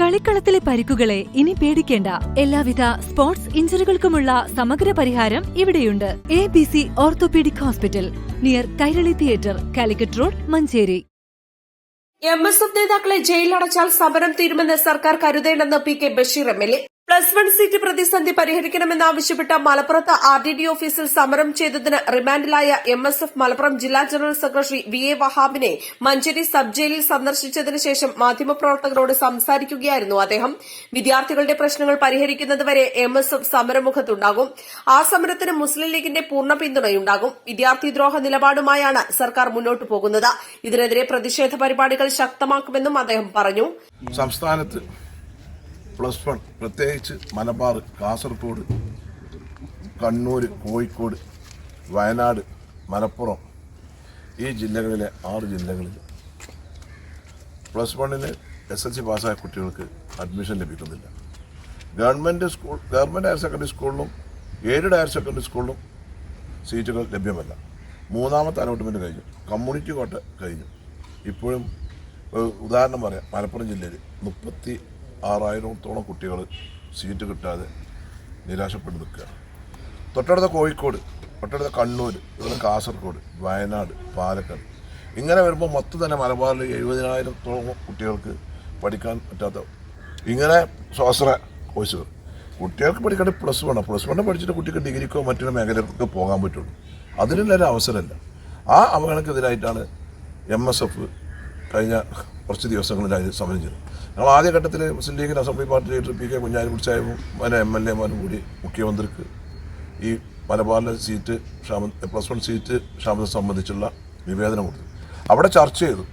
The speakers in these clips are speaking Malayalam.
കളിക്കളത്തിലെ പരിക്കുകളെ ഇനി പേടിക്കേണ്ട. എല്ലാവിധ സ്പോർട്സ് ഇഞ്ചുറികൾക്കുമുള്ള സമഗ്ര പരിഹാരം ഇവിടെയുണ്ട്. ABC orthopaedic hospital, near Kairali theatre, Calicut road, Manjeri. MSF നേതാക്കളെ ജയിലിലടച്ചാൽ സമരം തീരുമെന്ന് സർക്കാർ കരുതേണ്ടെന്ന് PK ബഷീർ MLA. +1 സീറ്റ് പ്രതിസന്ധി പരിഹരിക്കണമെന്നാവശ്യപ്പെട്ട് മലപ്പുറത്ത് RDD ഓഫീസിൽ സമരം ചെയ്തതിന് റിമാൻഡിലായ MSF മലപ്പുറം ജില്ലാ ജനറൽ സെക്രട്ടറി VA വഹാബിനെ മഞ്ചേരി സബ് ജയിലിൽ സന്ദർശിച്ചതിന് ശേഷം മാധ്യമപ്രവർത്തകരോട് സംസാരിക്കുകയായിരുന്നു അദ്ദേഹം. വിദ്യാർത്ഥികളുടെ പ്രശ്നങ്ങൾ പരിഹരിക്കുന്നതുവരെ MSF സമരമുഖത്തുണ്ടാകും. ആ സമരത്തിന് മുസ്ലിം ലീഗിന്റെ പൂർണ്ണ പിന്തുണയുണ്ടാകും. വിദ്യാർത്ഥിദ്രോഹ നിലപാടുമായാണ് സർക്കാർ മുന്നോട്ടു പോകുന്നത്. ഇതിനെതിരെ പ്രതിഷേധ പരിപാടികൾ ശക്തമാക്കുമെന്നും അദ്ദേഹം പറഞ്ഞു. സംസ്ഥാനത്ത് +1 പ്രത്യേകിച്ച് മലബാർ, കാസർഗോഡ്, കണ്ണൂർ, കോഴിക്കോട്, വയനാട്, മലപ്പുറം ഈ ജില്ലകളിലെ 6 ജില്ലകളിൽ +1 SLC പാസ്സായ കുട്ടികൾക്ക് അഡ്മിഷൻ ലഭിക്കുന്നില്ല. ഗവൺമെൻറ് ഹയർ സെക്കൻഡറി സ്കൂളിലും എയ്ഡഡ് ഹയർ സെക്കൻഡറി സ്കൂളിലും സീറ്റുകൾ ലഭ്യമല്ല. 3ാമത്തെ അലോട്ട്മെൻറ്റ് കഴിഞ്ഞു, കമ്മ്യൂണിറ്റി കോട്ട കഴിഞ്ഞു. ഇപ്പോഴും ഉദാഹരണം പറയാം, മലപ്പുറം ജില്ലയിൽ 36,000-ഓളം കുട്ടികൾ സീറ്റ് കിട്ടാതെ നിരാശപ്പെട്ട് നിൽക്കുകയാണ്. തൊട്ടടുത്ത കോഴിക്കോട്, തൊട്ടടുത്ത കണ്ണൂർ, ഇവിടെ കാസർഗോഡ്, വയനാട്, പാലക്കാട് ഇങ്ങനെ വരുമ്പോൾ മൊത്തം തന്നെ മലബാറിൽ 70,000-ഓളം കുട്ടികൾക്ക് പഠിക്കാൻ പറ്റാത്ത ഇങ്ങനെ സ്വാശ്രയ കോഴ്സുകൾ കുട്ടികൾക്ക് പഠിക്കേണ്ട +1 പഠിച്ചിട്ട് കുട്ടിക്ക് ഡിഗ്രിക്കോ മറ്റൊരു മേഖലകൾക്കോ പോകാൻ പറ്റുള്ളൂ. അതിനുള്ളൊരു അവസരമല്ല. ആ അവഗണനക്കെതിരായിട്ടാണ് MSF കഴിഞ്ഞ കുറച്ച് ദിവസങ്ങളിലായി സമരം ചെയ്തത്. ഞങ്ങൾ ആദ്യഘട്ടത്തിൽ മുസ്ലിം ലീഗിൻ്റെ assembly party leader PK Kunhalikutty സാഹിബും MLA മാരും കൂടി മുഖ്യമന്ത്രിക്ക് ഈ മലബാറിലെ സീറ്റ് +1 സീറ്റ് ക്ഷാമത്തെ സംബന്ധിച്ചുള്ള നിവേദനം കൊടുത്തു. അവിടെ ചർച്ച ചെയ്തു,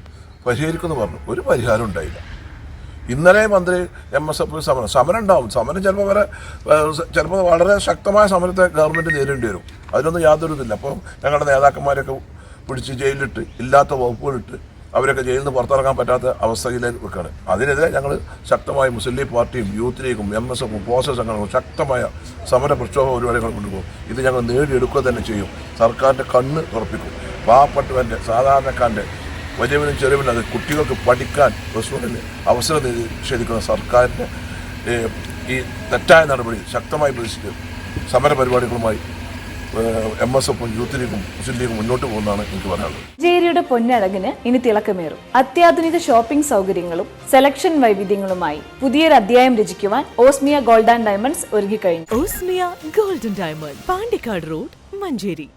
പരിഹരിക്കുമെന്ന് പറഞ്ഞു. ഒരു പരിഹാരം ഉണ്ടായില്ല. ഇന്നലെ മന്ത്രി MSF സമരം ഉണ്ടാവും. സമരം ചിലപ്പോൾ വളരെ ശക്തമായ സമരത്തെ ഗവൺമെൻറ് നേരിടേണ്ടി വരും. അതിനൊന്നും യാതൊരു ഇതില്ല. അപ്പോൾ ഞങ്ങളുടെ നേതാക്കന്മാരൊക്കെ പിടിച്ച് ജയിലിലിട്ട്, ഇല്ലാത്ത വകുപ്പുകളിട്ട് അവരൊക്കെ ജയിലിൽ നിന്ന് പുറത്തിറങ്ങാൻ പറ്റാത്ത അവസ്ഥയിലേക്ക് വെക്കുകയാണ്. അതിനെതിരെ ഞങ്ങൾ ശക്തമായി മുസ്ലിം ലീഗ് പാർട്ടിയും യൂത്ത് ലീഗും MSF പോസ്റ്റർ സംഘടനകളും ശക്തമായ സമര പ്രക്ഷോഭ പരിപാടികൾ കൊണ്ടുപോകും. ഇത് ഞങ്ങൾ നേടിയെടുക്കുക തന്നെ ചെയ്യും. സർക്കാരിൻ്റെ കണ്ണ് തുറപ്പിക്കും. പാവപ്പെട്ടവൻ്റെ, സാധാരണക്കാരൻ്റെ, വലിയവനും ചെറിയവനും അത് കുട്ടികൾക്ക് പഠിക്കാൻ +1 അവസരം നിഷേധിക്കുന്ന സർക്കാരിൻ്റെ ഈ തെറ്റായ നടപടി ശക്തമായി പ്രതിഷേധിച്ച് സമരപരിപാടികളുമായി MSFും യൂത്ത് ലീഗും മുസ്ലിം ലീഗും മുന്നോട്ട് പോകുന്നതാണ് എനിക്ക് പറയാനുള്ളത്. ജേരിയുടെ പൊന്നഴകിന് ഇനി തിളക്കമേറും. അത്യാധുനിക ഷോപ്പിംഗ് സൗകര്യങ്ങളും സെലക്ഷൻ വൈവിധ്യങ്ങളുമായി പുതിയൊരു അധ്യായം രചിക്കുവാൻ ഓസ്മിയ ഗോൾഡ് ആൻഡ് ഡയമണ്ട്സ് ഒരുങ്ങിക്കഴിഞ്ഞു. Osmia gold and diamond, Pandikkad road, Manjeri.